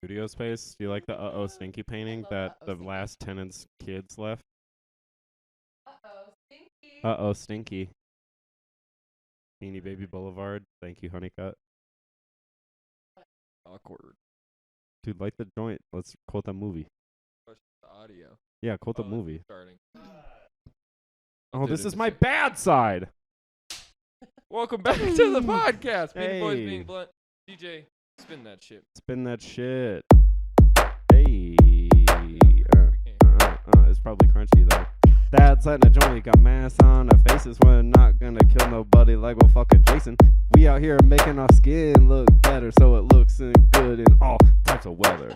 studio space. Do you like the Uh-Oh Stinky painting that the last tenant's kids left? Uh-oh, Stinky. Uh-Oh Stinky. Beanie Baby Boulevard. Thank you, Honeycut. Awkward. Dude, like the joint. Let's quote the movie. Push the audio. Yeah, quote the Oh, movie. Starting. Oh, this is my bad side. Welcome back to the podcast. Beanie Boys Hey. Being Blunt. DJ, spin that shit. Spin that shit. Hey. It's probably crunchy, though. Dad's letting a joint, got masks on our faces. We're not gonna kill nobody like we're fucking Jason. We out here making our skin look better so it looks good in all types of weather.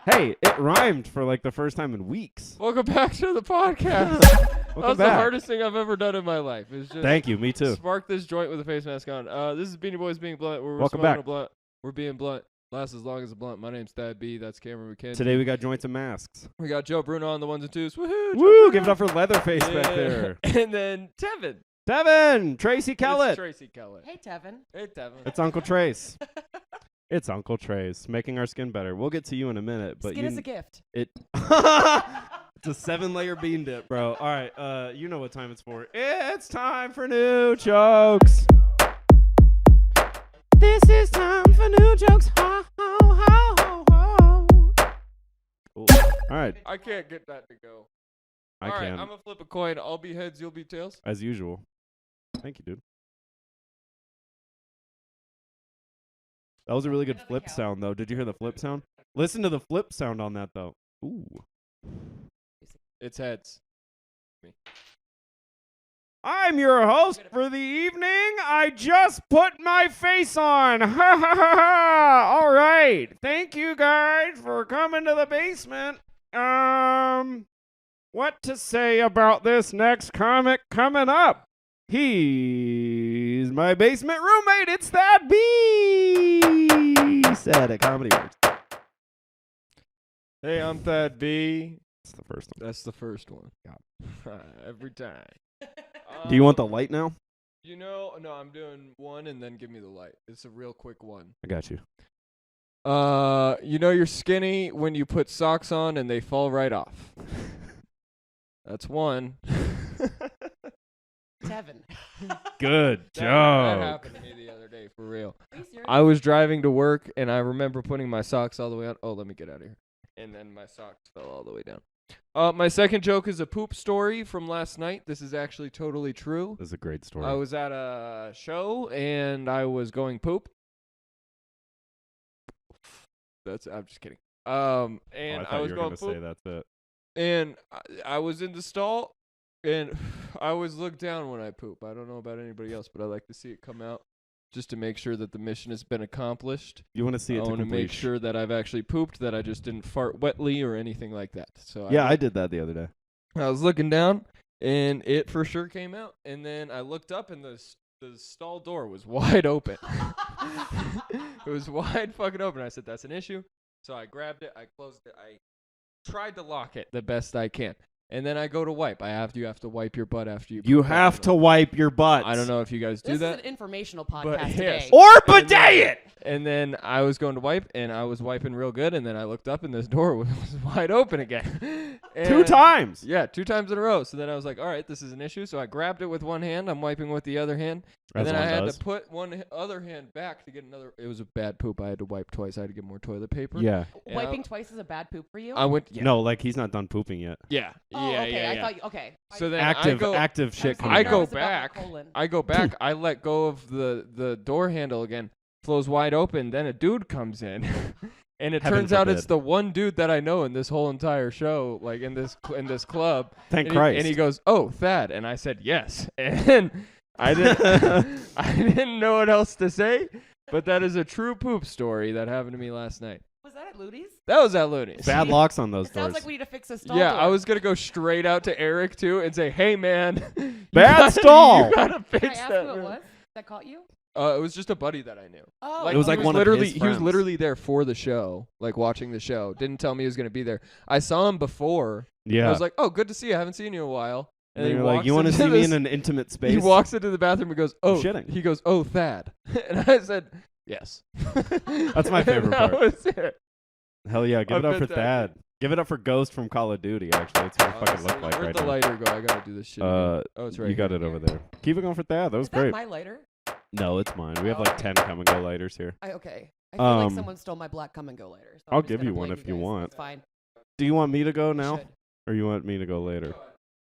Hey, it rhymed for like the first time in weeks. Welcome back to the podcast. That was the hardest thing I've ever done in my life. It's just Thank you, me too. Spark this joint with a face mask on. This is Beanie Boys Being Blunt. We're Welcome smoking back. a blunt. We're being blunt. Lasts as long as a blunt. My name's Thad B. That's Cameron McKenzie. Today we got joints and masks. We got Joe Bruno on the ones and twos. Woohoo! Woo! Give it up for Leatherface back there. And then Tevin. Tevin! Tracy Kellett. It's Tracy Kellett. Hey, Tevin. Hey, Tevin. It's Uncle Trace. It's Uncle Trace, making our skin better. We'll get to you in a minute, but Skin is a gift. it's a 7-layer bean dip, bro. All right, you know what time it's for. It's time for new jokes. This is time for new jokes. Ho, ho, ho, ho, ho. Cool. All right, I can't get that to go. I All right, can, I'm going to flip a coin. I'll be heads, you'll be tails. as usual. Thank you, dude. That was a really good flip sound, though. Did you hear the flip sound? Listen to the flip sound on that, though. Ooh. It's heads. I'm your host for the evening. I just put my face on. Ha ha ha ha. All right. Thank you guys for coming to the basement. What to say about this next comic coming up? He's my basement roommate. It's that B. Said at Comedy Works. Hey, I'm Thad B. That's the first one. That's the first one. Every time. Do you want the light now? No, I'm doing one and then give me the light. It's a real quick one. I got you. You're skinny when you put socks on and they fall right off. That's one. Tevin. Good That joke. happened to me the other day, for real. Are you serious? I was driving to work and I remember putting my socks all the way on. Oh, let me get out of here. And then my socks fell all the way down. My second joke is a poop story from last night. This is actually totally true. This is a great story. I was at a show and I was going poop. I'm just kidding. And I I thought was you were going gonna poop. say that's it. And I was in the stall, and I always look down when I poop. I don't know about anybody else, but I like to see it come out just to make sure that the mission has been accomplished. You want to see it I to want to make completion. sure that I've actually pooped, that I just didn't fart wetly or anything like that. So Yeah, I did that the other day. I was looking down, and it for sure came out. And then I looked up, and the stall door was wide open. It was wide fucking open. I said, that's an issue. So I grabbed it. I closed it. I tried to lock it the best I can. And then I go to wipe. You have to wipe your butt after you. You poop. have to wipe your butt. I don't know if you guys do This that. is an informational But podcast yes. today. Or And then- bidet it. And then I was going to wipe, and I was wiping real good, and then I looked up, and this door was wide open again. 2 times. Yeah, 2 times in a row. So then I was like, all right, this is an issue. So I grabbed it with one hand. I'm wiping with the other hand. And As then I one had does. to put one other hand back to get another. It was a bad poop. I had to wipe twice. I had to get more toilet paper. Yeah. And Wiping twice is a bad poop for you? I went. Yeah. No, like he's not done pooping yet. Yeah. Oh, yeah. okay. Yeah. I yeah. thought you, okay. So then Active shit coming I out. go nervous about my back. colon. I go back. I let go of the door handle again. Flows wide open. Then a dude comes in, and it Heaven turns out it's forbid. the one dude that I know in this whole entire show, like in this club. Thank and Christ. and he goes, "Oh, Thad," and I said yes, and I didn't know what else to say, but that is a true poop story that happened to me last night. Was that at Loonees? That was at Loonees. Bad locks on those It sounds doors. like we need to fix this stall Yeah, door. I was gonna go straight out to Eric too and say, "Hey, man, you Bad gotta- stall." You gotta fix Can I ask that." who it man." was that caught you? It was just a buddy that I knew. Oh, Like, It was he like one of literally, his He was friends. literally there for the show, like watching the show. Didn't tell me he was gonna be there. I saw him before. Yeah. I was like, "Oh, good to see you. I haven't seen you in a while." and then you're he like, walks you want to into see me this- in an intimate space? He walks into the bathroom and goes, "Oh," shitting. he goes, "Oh, Thad," and I said, "Yes." That's my favorite that part. was it. Hell yeah, give I it up bet for that Thad. Give it up for Ghost from Call of Duty, actually. It's what it fucking look like Where'd right the now. lighter go? I gotta do this shit. Again. It's right You got here. it over there. Keep it going for Thad. That was Is that great. my lighter? No, it's mine. We have Oh, like okay. 10 come and go lighters here. Okay. I feel like someone stole my black come and go lighter. So I'll I'm just give gonna you one blame if you guys. want. It's fine. Do you want me to go You now? should. Or you want me to go later?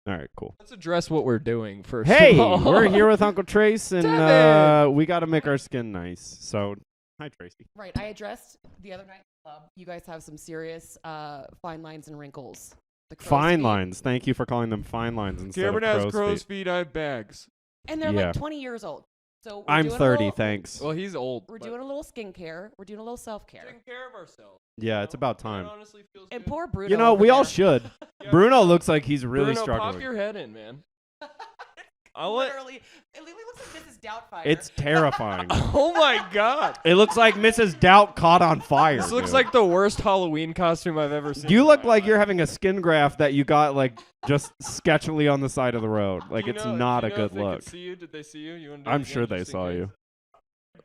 All right, cool. Let's address what we're doing first. Hey, of all. we're here with Uncle Trace, and Devin! we got to make our skin nice. So, hi, Tracy. Right. I addressed the other night at the club. You guys have some serious fine lines and wrinkles. The crow's Fine feet. lines. Thank you for calling them fine lines instead Cameron of has crow's feet. feet. I have bags. And they're Yeah. like 20 years old. So we're I'm doing 30, a little, thanks. Well, he's old. We're doing a little skincare. We're doing a little self-care. taking care of ourselves. Yeah, it's about time. It honestly feels And good. poor Bruno. You know, over we all there. should. Yeah, Bruno looks like he's really Bruno, struggling. pop your head in, man. I'll let. Literally, it literally looks like Mrs. Doubtfire. It's terrifying. Oh my god. It looks like Mrs. Doubt caught on fire. This looks dude. like the worst Halloween costume I've ever seen. You in look my like life. you're having a skin graft that you got like just sketchily on the side of the road. Like Do you it's know- not do a you know if good they could look. see you? Did they see you? You wanna do I'm it sure again they just in saw case? you.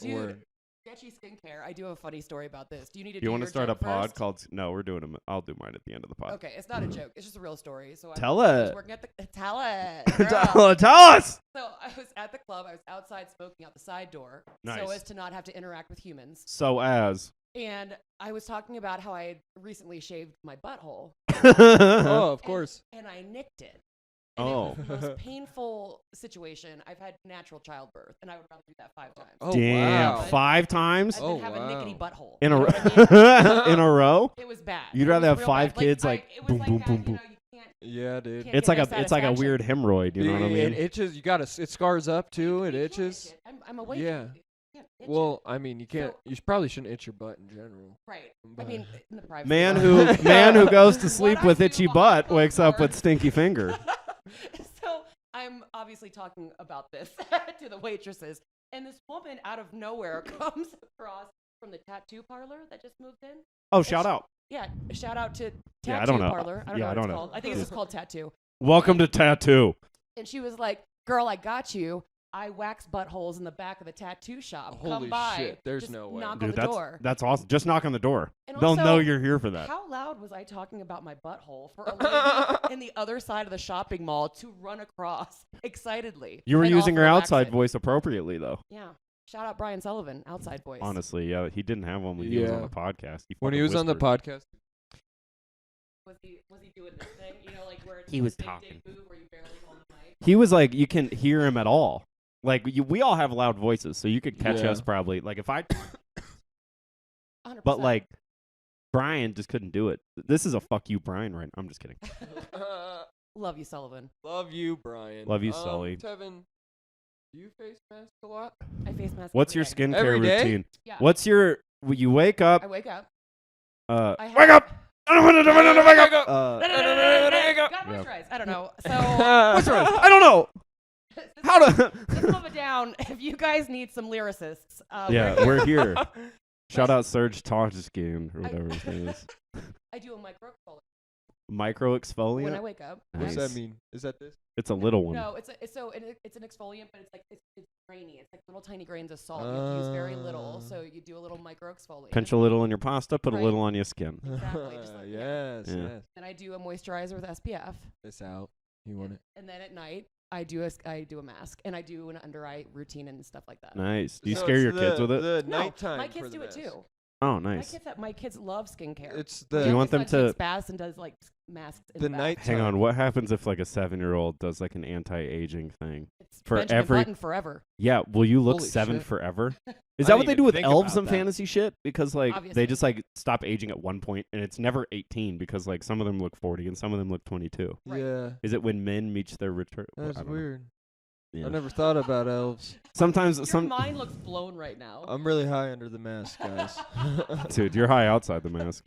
Dude, Word. sketchy skincare. I do have a funny story about this. Do you need to Do you want want to start a joke pod first? called? No, we're doing them. I'll do mine at the end of the pod. Okay, it's not a joke. It's just a real story. So Tell I was it. working at the tell it. Tell us. So I was at the club. I was outside smoking out the side door, so Nice. as to not have to interact with humans. So as. And I was talking about how I had recently shaved my butthole, Oh, of course. and I nicked it. And Oh. it was the most painful situation. I've had natural childbirth, and I would rather do that 5 times. Oh, Damn. wow. 5 times I've Oh, been having nickety wow. butthole. in You a know what I mean? in a row. It was bad. You'd It rather was have real 5 bad. kids like boom, I, it was boom, like boom, that, boom. you know, you can't. Yeah, dude. Can't It's get like no a satisfaction. weird hemorrhoid. You know what I It mean? itches. You gotta. It scars up too. It You can't itches. itch it. I'm awake. Yeah. You can't itch Well, I mean, you can't. So- You probably shouldn't itch your butt in general. it. Right. I But- mean, in the privacy Man of who our home. man who goes to What sleep I with do itchy behind butt closed wakes up with doors. stinky finger. So I'm obviously talking about this to the waitresses, and this woman out of nowhere comes across from the tattoo parlor that just moved in. Oh, shout out. Yeah, shout out to Tattoo Yeah, I don't know. Parlor. I don't Yeah, know I what don't it's know. called. I think it's just called Tattoo. Welcome to Tattoo. And she was like, "Girl, I got you. I wax buttholes in the back of the tattoo shop. Holy Come by. shit, there's Just no way. knock on Dude, the door." that's awesome. Just knock on the door. And They'll also, know you're here for that. How loud was I talking about my butthole for a lady in the other side of the shopping mall to run across excitedly? You were and using offer your to wax outside it? voice appropriately, though. Yeah. Shout out Brian Sullivan, outside voice. Honestly, yeah, he didn't have one when he was on Yeah. the podcast. When he fucking was on the whispered. podcast. Was he doing this thing? You know, like where it's He a was big talking. dick move where you barely hold the mic. He was like, you can hear him at all. Like we all have loud voices, so you could catch Yeah. us probably. Like if I, 100%. but like Brian just couldn't do it. This is a fuck you, Brian. Right? I'm just kidding. Love you, Sullivan. Love you, Brian. Love you, Sully. Tevin, do you face mask a lot? I face mask. What's every your day. skincare Every day? routine? Yeah. What's your? When you wake up. I wake up. I I wake up. I don't want to wake up. Got Yeah. moisturized. I don't know. So What's wrong? I don't know. How to? let's move it down. If you guys need some lyricists, Yeah, we're here. Shout out Serge Tajskin or whatever his name is. I do a micro exfoliant Micro when I exfoliant. wake up. What's Nice. that mean? Is that this? It's a little one. No, it's an exfoliant, but it's grainy. It's like little tiny grains of salt. You have to use very little, so you do a little micro exfoliant. Pinch a little in your pasta, put Right. a little on your skin. Exactly, just like- yes, Yeah. yes. And I do a moisturizer with SPF. It's out. You want it? And then at night, I do a mask, and I do an under eye routine and stuff like that. Nice. Do you So scare it's your kids with it? The No, nighttime my for kids the do it mask. too. Oh, nice. My kids love skincare. It's Do you the want them My son takes to- baths and does like masks in The bath. night- Hang on. What happens if like a 7-year-old does like an anti-aging thing? It's for Benjamin every- Button forever. Yeah. Will you look Holy 7 shit. forever? Is I that didn't what they even do with think elves about and that. fantasy shit? Because like Obviously. they just like stop aging at one point, and it's never 18 because like some of them look 40 and some of them look 22. Right. Yeah. Is it when men reach their return? That's weird. Yeah. I never thought about elves. Sometimes Your mind looks blown right now. I'm really high under the mask, guys. dude, you're high outside the mask.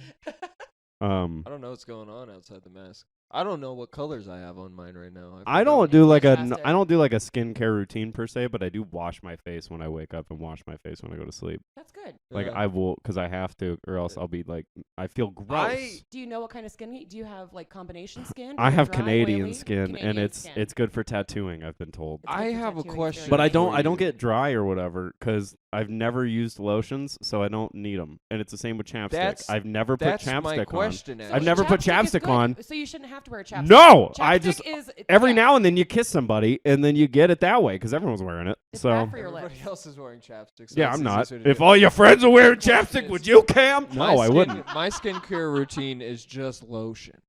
I don't know what's going on outside the mask. I don't know what colors I have on mine right now. I don't do like a fantastic. I don't do like a skincare routine per se, but I do wash my face when I wake up and wash my face when I go to sleep. That's good. Like I will, because I have to, or else I'll be like, I feel gross. Do you know what kind of skin? Do you have like combination skin? I Is it have dry, Canadian oily? skin, and Canadian it's skin. it's good for tattooing. I've been told, It's good I for have a tattooing, it's question. very but I good. don't for I don't you. get dry or whatever, because I've never used lotions, so I don't need them. And it's the same with chapstick. That's- I've never put That's chapstick my question. on. actually. I've never put Chapstick is chapstick good, on. So you shouldn't have to wear chapstick. No, I Chapstick just is, every yeah, now and then you kiss somebody, and then you get it that way because everyone's wearing it. it's So bad for your Everybody lips. else is wearing chapstick. So yeah, it's I'm the not. easiest way to If do it. all your friends are wearing question chapstick, is- would you, Cam? My No, I skin- wouldn't. My skincare routine is just lotion.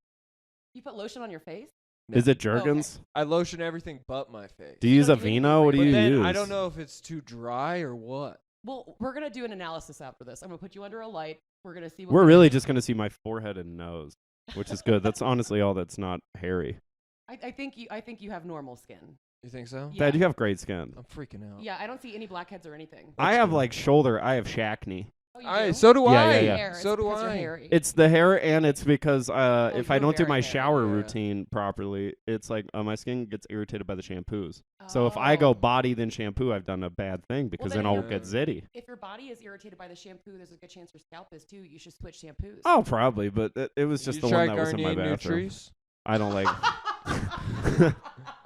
You put lotion on your face? No. Is it Jergens? I lotion everything but my face. Do you use don't do anything Aveeno? What do for you But then use? I don't know if it's too dry or what. Well, we're going to do an analysis after this. I'm going to put you under a light. We're going to see what We're we really do. just gonna see my forehead and nose, which is good. That's honestly all that's not hairy. I think you have normal skin. You think so? Yeah. Dad, you have great skin. I'm freaking out. Yeah, I don't see any blackheads or anything. I have like shoulder. I have Shackley. Oh, you Alright, do? so do Yeah, I. yeah, yeah. Hair. So It's do because you're I. hairy. It's the hair, and it's because if I you're don't do very my hairy, shower yeah. routine properly, it's like my skin gets irritated by the shampoos. So if I Oh. go body then shampoo, I've done a bad thing because then then I'll you're- get zitty. If your body is irritated by the shampoo, there's a good chance your scalp is too. You should switch shampoos. Oh, probably, but it was just you the try one that was in my Garnier bathroom. Nutris? I don't like.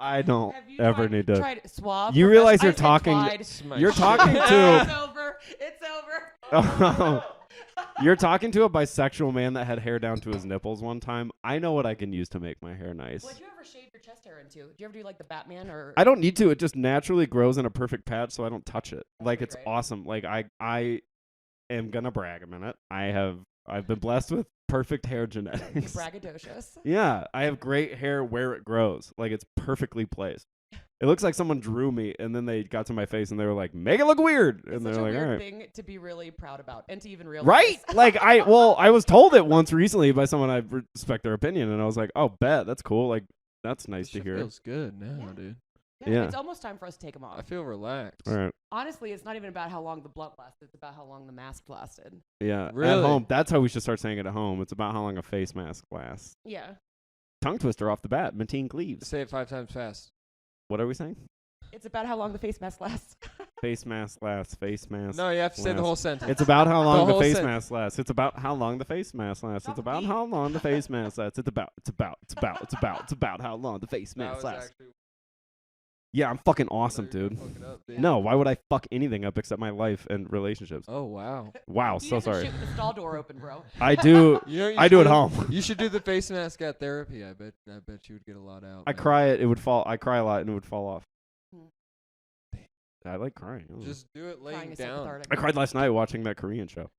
I don't Have you ever need to. tried Suave? You realize you're Professional- I said talking- Clyde. It's my You're shit. talking It's to. over. It's over. Oh. You're talking to a bisexual man that had hair down to his nipples one time. I know what I can use to make my hair nice. Would you ever shave your chest hair into? Do you ever do like the Batman or? I don't need to. It just naturally grows in a perfect patch, so I don't touch it. Like pretty it's great. awesome. Like I am gonna brag a minute. I've been blessed with perfect hair You're genetics. braggadocious. Yeah, I have great hair where it grows. Like it's perfectly placed. It looks like someone drew me, and then they got to my face, and they were like, "Make it look weird," It's and such they're a like, "All weird right." thing to be really proud about and to even realize. Right? Like I was told it once recently by someone I respect their opinion, and I was like, "Oh, bet that's cool. Like that's nice This to shit hear." feels good now, Yeah. dude. Yeah. It's almost time for us to take them off. I feel relaxed. All right. Honestly, it's not even about how long the blunt lasted. It's about how long the mask lasted. Yeah. At Really? home, that's how we should start saying it at home. It's about how long a face mask lasts. Yeah. Tongue twister off the bat. Mateen Cleaves. Say it 5 times fast. What are we saying? It's about how long the face mask lasts. Face mask lasts. Face mask. No, you have to say the last. whole sentence. It's about how long the whole face sentence. mask lasts. It's about how long the face mask lasts. It's Stop about me. how long the face mask lasts. It's about how long the face That mask was lasts. actually- Yeah, I'm fucking awesome, There you go, dude. fuck it up, bitch. No, why would I fuck anything up except my life and relationships? Oh wow. Wow, He so doesn't sorry. Shit with the stall door open, bro. I do. You know what you I should do at home. You should do the face mask at therapy. I bet you would get a lot out. I man. cry it. It would fall. I cry a lot, and it would fall off. Hmm. I like crying. Ugh. Just do it Crying laying is down. cathartic. I cried last night watching that Korean show.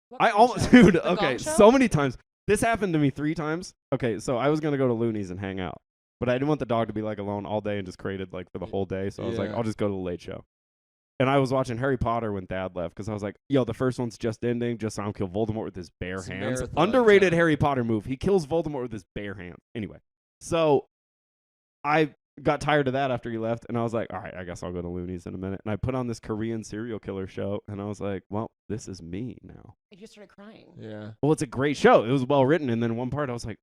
What I kind of almost, show? dude. The Okay, Gong Show? so many times. This happened to me 3 times. Okay, so I was gonna go to Loonees and hang out, but I didn't want the dog to be like alone all day and just created like for the whole day. So I was like, Yeah. I'll just go to the late show. And I was watching Harry Potter when Dad left because I was like, yo, the first one's just ending. Just so I don't kill Voldemort with his bare It's a hands. marathon Underrated time. Harry Potter move. He kills Voldemort with his bare hands. Anyway, so I got tired of that after he left, and I was like, all right, I guess I'll go to Looney's in a minute. And I put on this Korean serial killer show, and I was like, well, this is me now. You just started crying. Yeah. Well, it's a great show. It was well written, and then one part I was like,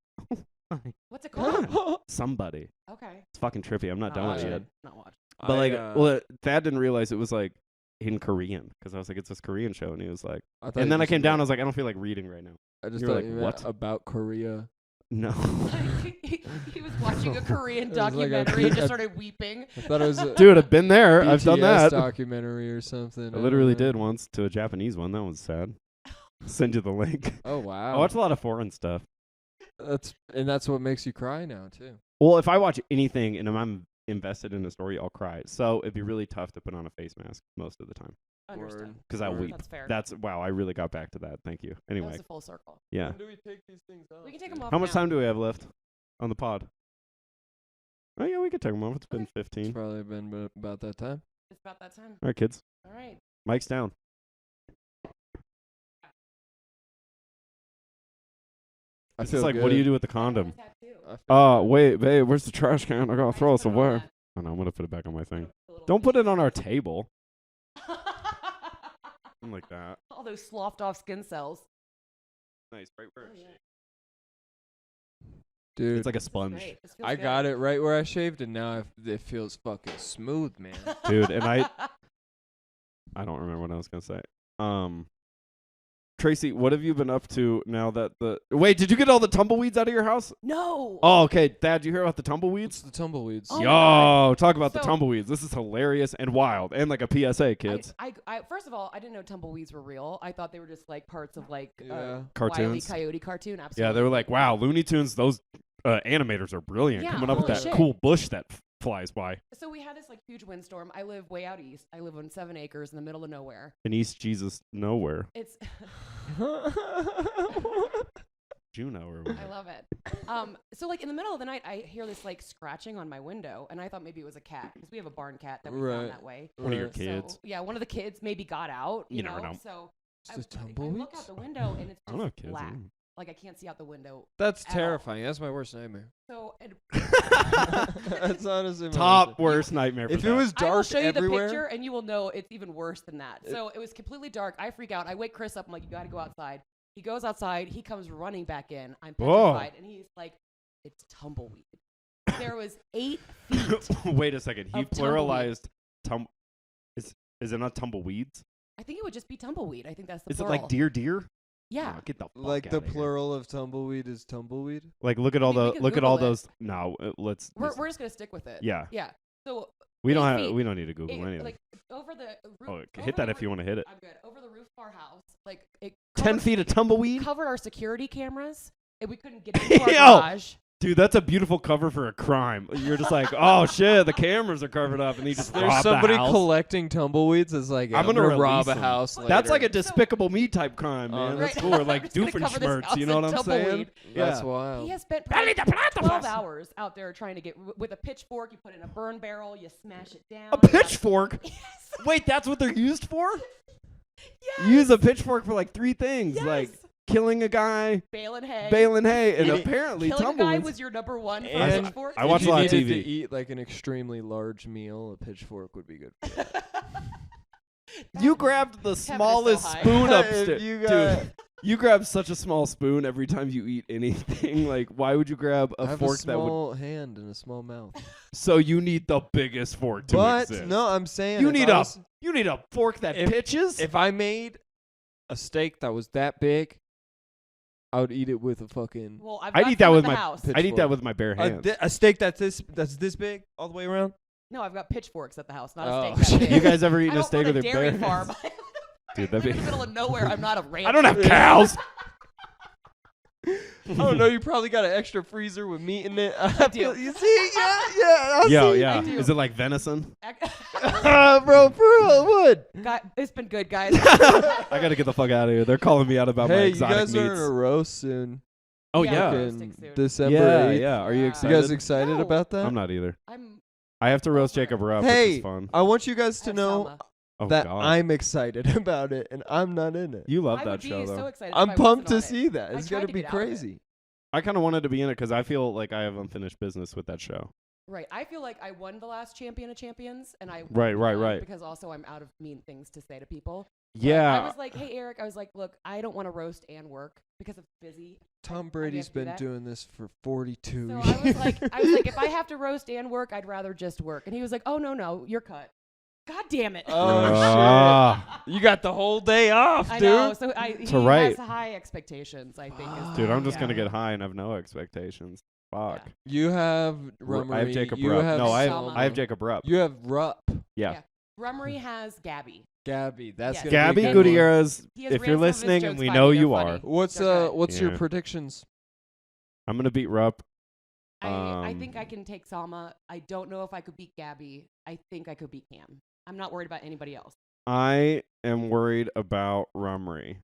What's it called? somebody. Okay. It's fucking trippy. I'm not done with it watching. yet. Not watch. But like, Thad didn't realize it was like in Korean because I was like, it's this Korean show, and he was like, and then I came down. I was like, I don't feel like reading right now. I just you thought were like, you meant what? about Korea. No. He was watching a Korean It was like a documentary and Kor- just started weeping. I thought it was a Dude, I've been there. I've done BTS that. documentary or something. I literally don't know. did once to a Japanese one. That was sad. Send you the link. Oh I wow. watch a lot of foreign stuff. That's what makes you cry now too. Well, if I watch anything and I'm invested in a story, I'll cry. So it'd be really tough to put on a face mask most of the time Understand. because I Word. weep. That's fair. That's wow. I really got back to that. Thank you. That Anyway, was a full circle. yeah. When do we take these things off? We can take them off. How much now. time do we have left on the pod? Oh yeah, we could take them off. It's been Okay. 15. It's probably been about that time. It's about that time. All right, kids. All right. Mike's down. I It's feel like, good. what do you do with the condom? Tattoo. I feel Wait, babe, where's the trash can? I gotta I throw just this put it on away. that Oh no, I'm gonna put it back on my thing. little Don't put piece. it on our table. Something like that. All those sloughed off skin cells. Nice, right where Oh, yeah. Dude, it's like a This is sponge, great. This feels I good. got it right where I shaved, and now it feels fucking smooth, man. dude. And I don't remember what I was gonna say. Tracy, what have you been up to now that the... Wait, did you get all the tumbleweeds out of your house? No. Oh, okay. Dad, did you hear about the tumbleweeds? It's the tumbleweeds. Oh my Yo, God. talk about the So- tumbleweeds. This is hilarious and wild. And like a PSA, kids. I first of all, I didn't know tumbleweeds were real. I thought they were just like parts of like Yeah. Wile E. Cartoons. Coyote cartoon. Absolutely. Yeah, they were like, wow, Looney Tunes, those animators are brilliant. Yeah, Coming up with holy that shit. cool bush that flies by. So we had this like huge windstorm. I live way out east. I live on 7 acres in the middle of nowhere. In East Jesus nowhere. It's Juno or I whatever. love it. So like in the middle of the night, I hear this like scratching on my window, and I thought maybe it was a cat because we have a barn cat that we Right. found that way. One of your Right. kids. So, yeah, one of the kids maybe got out. You never know. So I It's the look out tumbleweeds? the window, and it's I don't know just kids. black. Like I can't see out the window. That's At all. terrifying. That's my worst nightmare. So and That's honestly my Top worst. worst nightmare for If it that. was I will dark show you everywhere, the picture, and you will know it's even worse than that. So it was completely dark. I freak out. I wake Chris up. I'm like, you got to go outside. He goes outside. He comes running back in. I'm Whoa. petrified, and he's like, it's tumbleweed. There was 8 feet. Wait a second. He of tumbleweed. pluralized is it not tumbleweeds? I think it would just be tumbleweed. I think that's the Is it plural. like deer? Yeah. Oh, get the fuck like the outta here. plural of tumbleweed is tumbleweed. Like look at all I mean, we the can look at all Google it. those. No, let's. We're just gonna stick with it. Yeah. Yeah. So We don't 8 have. feet. We don't need to Google it, anything. like over the roof. Oh, over hit that the if you roof- want to hit it. I'm good. Over the roof of our house, like it 10 covered- feet of tumbleweed. covered our security cameras, and we couldn't get into our Yo! garage. Dude, that's a beautiful cover for a crime. You're just like, oh shit, the cameras are covered up, and he just There's robbed somebody the house. collecting tumbleweeds. Is like, I'm gonna rob release a them. house. That's like a later. Despicable Me type crime, man. That's Right. cool. Or like I'm just gonna cover this Doofenshmirtz, house you know in what I'm saying? tumbleweed. That's Yeah. wild. He has spent Belly probably to platypus. 12 hours out there trying to get with a pitchfork. You put it in a burn barrel. You smash it down. A you got- pitchfork? Yes. Wait, that's what they're used for? Yes. Use a pitchfork for like 3 things, Yes. like killing a guy, baling hay. baling hay, and And apparently Killing a guy tumbleweeds. was your number one for a And pitchfork. I watch if a lot you of needed TV. to eat like an extremely large meal, a pitchfork would be good. You grabbed the Heaven is so smallest high. spoon If upstairs. you got- Dude, you grab such a small spoon every time you eat anything. Like, why would you grab I a have fork a that would... small hand and a small mouth. So you need the biggest fork to But exist. no, I'm saying You if need I a was- you need a fork that If- pitches. If I made a steak that was that big, I would eat it with a fucking Well, I've I'd got eat that some at with the my- house. I'd eat that pitchfork. with my bare hands. a steak that's this big all the way around. No, I've got pitchforks at the house, not Oh, a steak that shit. big. You guys ever I eaten a don't steak run with a your bare dairy farm. hands? I Dude, live that'd in be... the middle of nowhere. I'm not a rancher. I don't have cows. I don't know. You probably got an extra freezer with meat in it. do. You see? Yeah. I Yo, see. yeah. do. Is it like venison? Bro, for real, it would. God, it's been good, guys. I gotta get the fuck out of here. They're calling me out about my Hey, you exotic guys meats. are in a roast soon. Oh Yeah, yeah. we're Yeah, roasting Fucking soon. December yeah, 8th. Are you Yeah. You excited? guys excited No. about that? I'm not either. I'm I have to roast over it. Jacob Rupp, which Hey, is fun. I want you guys I to have know Selma. Oh that god. I'm excited about it, and I'm not in it. You love I that would show be though. so excited. I'm if I pumped to wasn't on it. see that. I It's tried gonna to be get out of it. crazy. I kind of wanted to be in it because I feel like I have unfinished business with that show. Right. I feel like I won the last Champion of Champions, and I Right, won right. because also I'm out of mean things to say to people. But Yeah. I was like, hey Eric, I was like, look, I don't want to roast and work because I'm busy. Tom have Brady's to do been that. doing this for 42 So years. I was like, if I have to roast and work, I'd rather just work. And he was like, oh no, you're cut. God damn it. Ah. You got the whole day off, I dude. know. So he To write. has high expectations, I think. Dude, I'm just yeah. gonna get high and have no expectations. Fuck. Yeah. You have I have Jacob you Rupp. have No, I Selma. have Jacob Rupp. You have Rupp. Yeah. Yeah. Rummery has Gabby. Gabby. That's Yes. gonna Gabby be a good one. Gutierrez, He has if ran you're some of his listening, and jokes we by know me. They're you funny. are, What's They're good. what's your Yeah. predictions? I'm gonna beat Rupp. I think I can take Salma. I don't know if I could beat Gabby. I think I could beat Cam. I'm not worried about anybody else. I am worried about Rummery.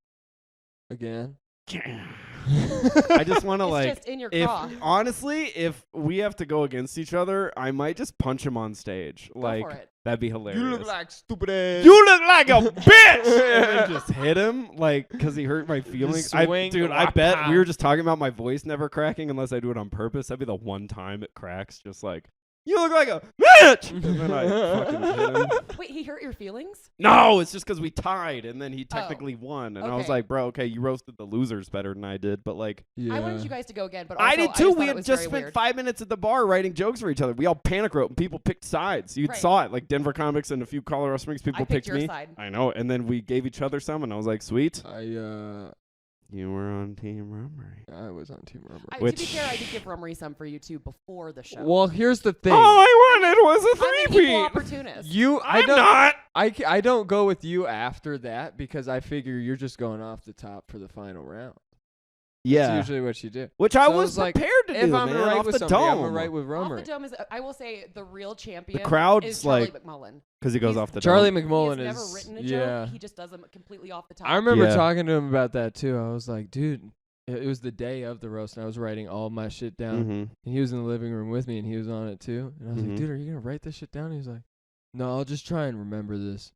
Again? I just want to It's like, just in your if craw. honestly, if we have to go against each other, I might just punch him on stage. Go Like for it. that'd be hilarious. You look like stupid ass. You look like a bitch, and then just hit him like because he hurt my feelings. swing Dude, the I bet wapa. we were just talking about my voice never cracking unless I do it on purpose. That'd be the one time it cracks. Just like you look like a bitch. And then I fucking hit him. Wait, he hurt your feelings? No, it's just because we tied, and then he technically won. And I was Okay. like, bro, okay, you roasted the losers better than I did, but like, Yeah. I wanted you guys to go again, but also, I did too. just We thought it had was just very spent weird. 5 minutes at the bar writing jokes for each other. We all panic wrote, and people picked sides. You Right. saw it, like Denver comics and a few Colorado Springs people I picked your me. side. I know, and then we gave each other some, and I was like, sweet. You were on Team Rummery. I was on Team Rubber. To be fair, I did give Rummery some for you too before the show. Well, here's the thing. All I wanted was a I'm an equal three-peat. opportunist. I I'm don't. not. I don't go with you after that because I figure you're just going off the top for the final round. Yeah. That's usually what you do. Which I So was it's like, prepared to If do, I'm man, right off with the somebody, dome. I'm right with Off Rummery. the dome is, I will say, the real champion. crowd's is Charlie like- McMullen. Because he goes He's- off the Charlie dome. McMullen He has is never written a yeah. joke. He just does them completely off the top. I remember Yeah. talking to him about that too. I was like, dude, it was the day of the roast, and I was writing all my shit down. Mhm. And he was in the living room with me, and he was on it too. And I was Mhm. like, dude, are you gonna write this shit down? He was like, no, I'll just try and remember this.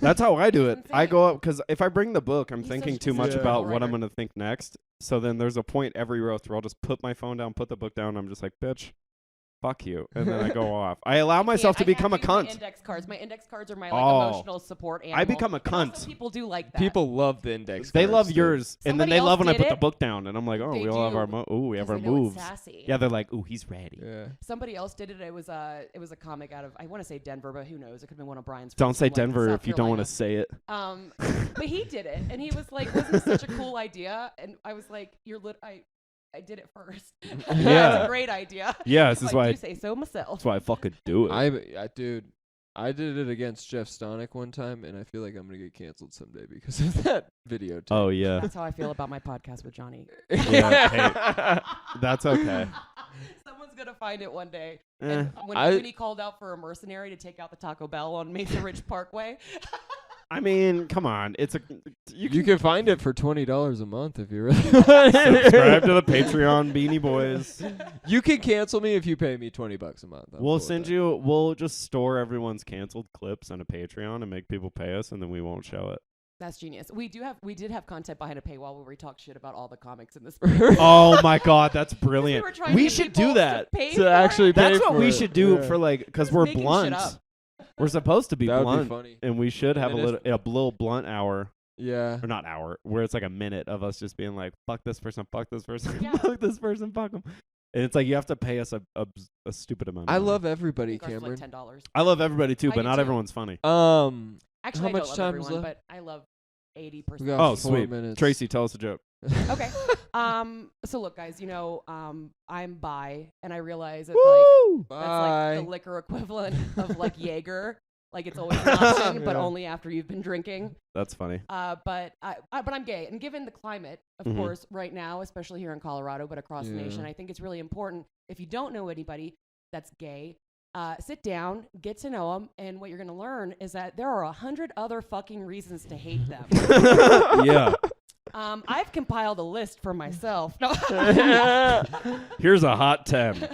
That's how I do it. That's I insane. go up because if I bring the book, I'm He's thinking such a too much successful about what I'm writer. going to think next. So then there's a point every roast where I'll just put my phone down, put the book down. And I'm just like, bitch, fuck you. And then I go off. I allow myself to I have become a to use my cunt. index cards. My index cards are my Oh. emotional support animal. I become a And also cunt. people do like that. People love the index. They cards, love dude. yours, and then Somebody they love else when I did put the it. book down, and I'm like, oh, They we all have our do, we have 'cause our they know it's moves. sassy. Yeah, they're like, ooh, he's ready. Yeah. Somebody else did it. It was a comic out of, I want to say Denver, but who knows? It could have been one of Brian's. Don't friends say from, like, Denver South if you don't want to Carolina. say it. But he did it, and he was like, "Wasn't this such a cool idea?" And I was like, I did it first. Yeah. It's a great idea. Yeah, If this is I why. do say so myself. That's why I fucking do it. Dude, I did it against Jeff Stonick one time, and I feel like I'm gonna get canceled someday because of that video. Oh yeah, That's how I feel about my podcast with Johnny. Yeah, that's okay. Someone's gonna find it one day. Eh. And when he called out for a mercenary to take out the Taco Bell on Mesa Ridge Parkway. I mean, come on, it's a You can find it for $20 a month if you really subscribe to the Patreon, Beanie Boys. You can cancel me if you pay me $20 a month. I'm We'll cool with send that. you. We'll just store everyone's canceled clips on a Patreon and make people pay us, and then we won't show it. That's genius. We did have content behind a paywall where we talk shit about all the comics in this. Oh my god, that's brilliant. were trying to We get should people do that. to pay To for actually it. That's pay what for we it. should do Yeah. for like, because We're we're making shit blunt. up. We're supposed to be That would blunt, be funny. and we should have And a little blunt hour, Yeah. or not hour, where it's like a minute of us just being like, fuck this person, Yeah. fuck this person, fuck them. And it's like you have to pay us a stupid amount. I Of money. love everybody, I think ours was Cameron. like $10. I love everybody too, I but do not too. everyone's funny. Actually, How I much don't love time is everyone, left? but I love 80%. We got Oh, 4 sweet. minutes. Tracy, tell us a joke. Okay. So look, guys, I'm bi, and I realize that Woo! that's like the liquor equivalent of like Jaeger. Like it's always an option, but Yeah. only after you've been drinking. That's funny. But I'm gay, and given the climate, of Mhm. course, right now, especially here in Colorado, but across the nation, Yeah. I think it's really important. If you don't know anybody that's gay, sit down, get to know them, and what you're gonna learn is that there are 100 other fucking reasons to hate them. Yeah. I've compiled a list for myself. No, Here's a hot 10.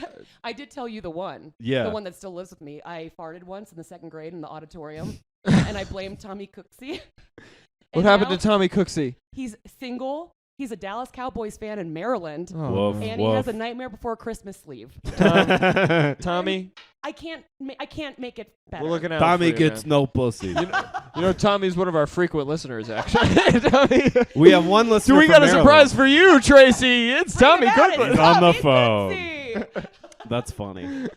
I did tell you the one. Yeah. The one that still lives with me. I farted once in the 2nd grade in the auditorium, and I blamed Tommy Cooksey. What happened to Tommy Cooksey? He's single. He's a Dallas Cowboys fan in Maryland, Oh, Woof. no. and he has a Nightmare Before Christmas sleeve. Tommy, I can't make it better. we're looking out. Tommy for you, gets man. no pussy. You know, Tommy's one of our frequent listeners, actually. Tommy. We have one listener. So we from got a Maryland. surprise for you, Tracy. It's Tommy Think about it, Cookman. He's on the Tommy phone. Cooksey. That's funny.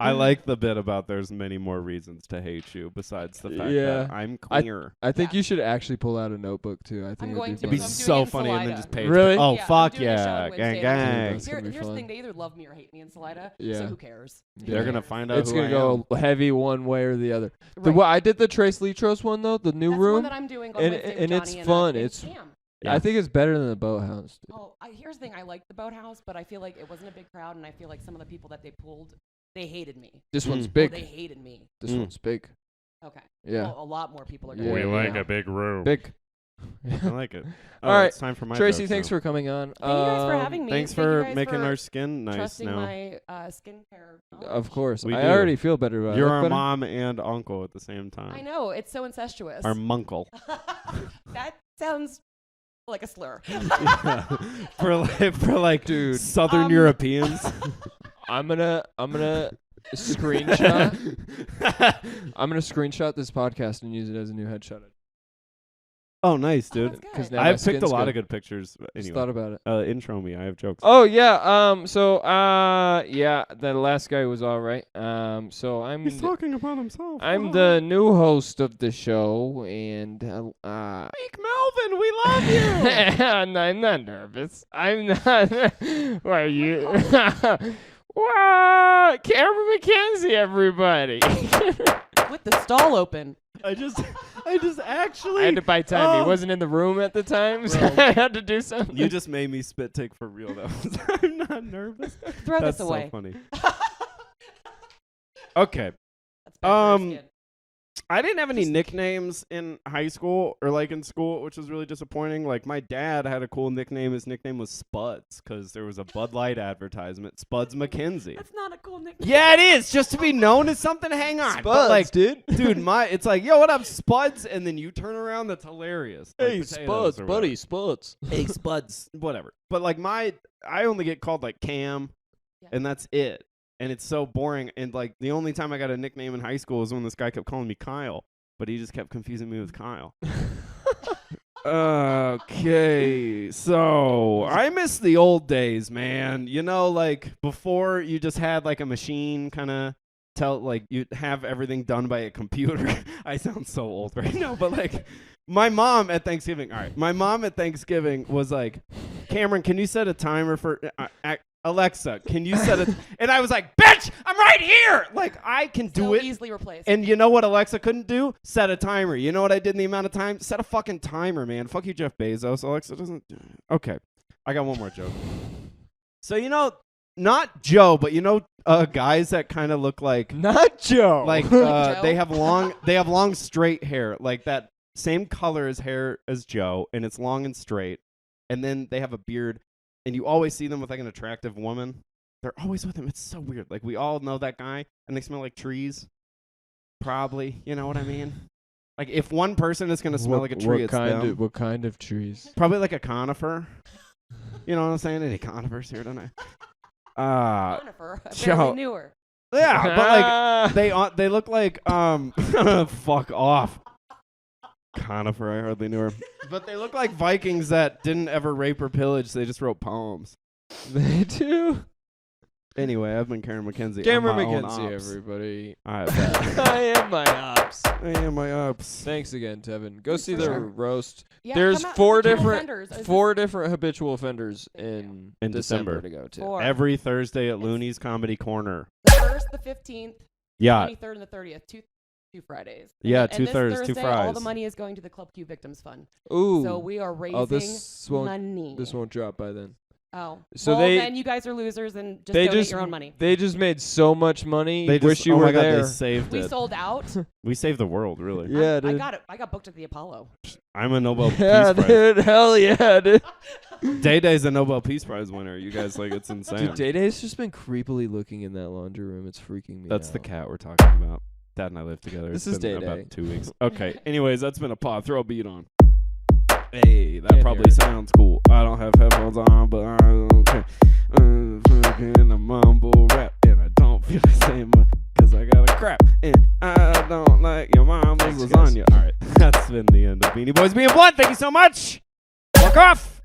I like the bit about there's many more reasons to hate you besides the fact Yeah. that I'm queer. I think Yeah. you should actually pull out a notebook too. I think I'm it'd going be to. It'd be I'm fun. doing so it in funny, and then Salida. just pay. Really? Oh Yeah, I'm fuck doing a show yeah, on gang Wednesday. gang. That's gonna be Here's the fun. thing: they either love me or hate me in Salida. Yeah. So who cares? They're gonna find out It's who gonna I go am. heavy one way or the other. Right. I did the Trace Litros one though, the new That's the one room. that I'm doing on and- Wednesday with and it's Johnny fun. And It's- Sam. Yeah. I think it's better than the Boathouse. Dude. Oh, here's the thing: I like the Boathouse, but I feel like it wasn't a big crowd, and I feel like some of the people that they pulled, they hated me. This one's Mm. Oh, big. they hated me. This Mm. one's big. Okay. Yeah. Well, a lot more people are Yeah, going. We like a big room. Big. I like it. All right, it's time for my Tracy, jokes thanks now. for coming on. Thank you guys for having me. Thanks Thank you for guys making for our skin nice trusting now. my skincare knowledge. Of course. We I do. already feel better about it. You're Look our better? mom and uncle at the same time. I know, it's so incestuous. Our munkle. That sounds like a slur. Yeah. for like Dude. Southern Europeans. I'm gonna Screenshot. I'm gonna screenshot this podcast and use it as a new headshot. Oh, nice, dude. that's good. 'Cause now my I've picked a skin's lot good. of good pictures. Just Anyway, thought about it. intro me. I have jokes. Oh yeah. Yeah. The last guy was all right. So I'm. He's talking about himself. I'm the new host of the show, and Mike Melvin, we love you. and I'm not nervous. I'm not. Why are you? What? Cameron McKenzie, everybody. With the stall open. I just actually. I had to buy time. He Oh. wasn't in the room at the time, so Bro. I had to do something. You just made me spit take for real, though. I'm not nervous. Throw That's this away. so funny. Okay. That's bad for your skin. I didn't have any nicknames in high school or like in school, which was really disappointing. Like my dad had a cool nickname. His nickname was Spuds because there was a Bud Light advertisement. Spuds McKenzie. That's not a cool nickname. Yeah, it is. Just to be known as something. Hang on. But like, dude. dude, it's like, yo, what up, Spuds? And then you turn around. That's hilarious. Like potatoes or whatever. Spuds. Hey, Spuds. Whatever. But like I only get called like Cam, Yeah. and that's it. And it's so boring. And like the only time I got a nickname in high school was when this guy kept calling me Kyle, but he just kept confusing me with Kyle. Okay, so I miss the old days, man. You know, like before you just had like a machine kind of you'd have everything done by a computer. I sound so old right now, but like my mom at Thanksgiving was like, Cameron, can you set a timer for Alexa, can you set it? And I was like, bitch, I'm right here. Like, I can do So it. easily replaced. And you know what Alexa couldn't do? Set a timer. You know what I did in the amount of time? Set a fucking timer, man. Fuck you, Jeff Bezos. Alexa doesn't. Okay. I got one more joke. So, you know, not Joe, but you know guys that kind of look like. Not Joe. Like, Joe? they have long straight hair. Like that same color as hair as Joe. And it's long and straight. And then they have a beard. And you always see them with like an attractive woman. They're always with him. It's so weird. Like we all know that guy, and they smell like trees. Probably, you know what I mean? Like if one person is gonna smell like a tree, it's them. What kind of trees? Probably like a conifer. You know what I'm saying? Any conifers here tonight? Jennifer, I Joe. barely knew her. Yeah, but like they look like fuck off. Conifer, I hardly knew her. But they look like Vikings that didn't ever rape or pillage. They just wrote poems. They do. Anyway, I've been Cameron McKenzie. Cameron I'm my own McKenzie, ops. everybody. I bet. I am my ops. I am my ups. Thanks again, Tevin. Go see For the sure. roast. Yeah, There's come out, four Habitual different Offenders. Is this- four different habitual offenders In in December. to go to. Four. Every Thursday at Loonees Comedy Corner. The 1st, the 15th, Yeah. 23rd, and the 30th. Two Fridays. Yeah, And 2 this Thursdays, 2 Thursday, All the Fries. money is going to the Club Q Victims Fund. Ooh. So we are raising this won't money. this won't drop by then. Oh. So well, they- then you guys are losers and just They donate just your own money. They just made so much money. They Wish just, you oh were my God, there. they saved We it. sold out. We saved the world, really. Yeah, I dude. got it. I got booked at the Apollo. I'm a Nobel Yeah, Peace Prize. dude. Hell yeah, dude. Day Day's a Nobel Peace Prize winner. You guys, like, it's insane. Dude, Day Day's just been creepily looking in that laundry room. It's freaking me That's out. the cat we're talking about. Dad and I live together. This It's is been Day about Day. 2 weeks. Okay. Anyways, that's been a pod. Throw a beat on. Hey, that Can't probably hear it. sounds cool. I don't have headphones on, but I don't care. Fucking a mumble rap, and I don't feel the same because I got a crap, and I don't like your mom's Thanks, guys. lasagna. All right, that's been the end of Beanie Boys Being Blunt. Thank you so much. Fuck off.